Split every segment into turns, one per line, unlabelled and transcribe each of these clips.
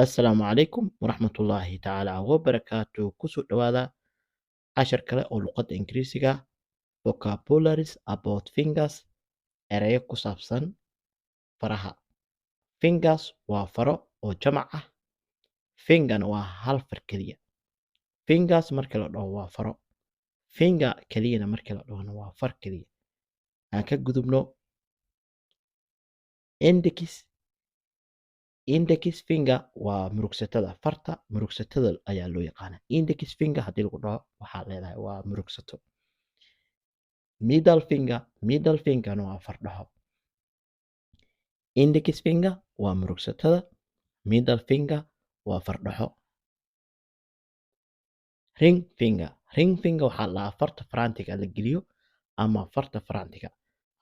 Assalaamu calaykum waraxmatullaahi tacaala wabarakaatu. Kusoo dhawaada cashar kale oo luqadda Ingiriisiga vocabularies about fingers, erayo ku saabsan faraha. Fingers waa faro oo jamac ah. Fingerna waa hal far keliya. Fingers markii la dhaho waa faro. Finger keliyana markii la dhahona waa far keliya. Aan ka gudubno index finger waa murugsatada farta murugsatada ayaa loo yaqaanaa. Index finger haddii lagu dhaho waxaa leedahay waa murugsato. middle fingerna waa fardhaxo. Index finger waa murugsatada, middle finger waa fardhaxo. Ring finger waxaa la dhahaa farta faraantiga la geliyo ama farta faraantiga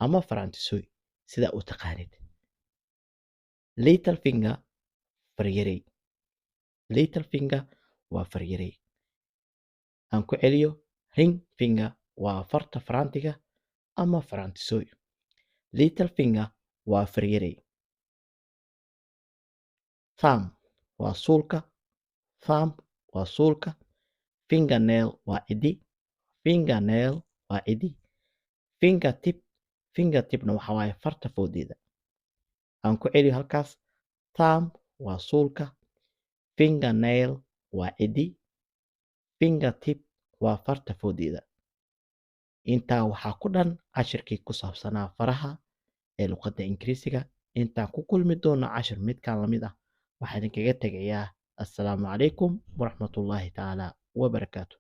ama faraantisoy sida u taqaanid. Little finger faryarey. Little finger waa faryarey. Aan ku celiyo ring finger waa farta faraantiga ama faraantisoy. Little finger waa faryarey. Thumb waa suulka. Thumb waa suulka. Fingernail waa cidi. Fingernail waa cidi. Fingertipna waxaa waaye farta foodeeda. Aan ku celiyo halkaas. Thumb waa suulka. Fingernail waa cidi. Fingertip waa farta foodeeda. Intaa waxaa ku dhan cashirkii ku saabsanaa faraha ee luqadda Ingiriisiga. Intaan ku kulmi doono cashir midkaan lamid ah waxaan idinkaga tegayaa assalaamu calaykum waraxmatullaahi tacaala wabarakaatu.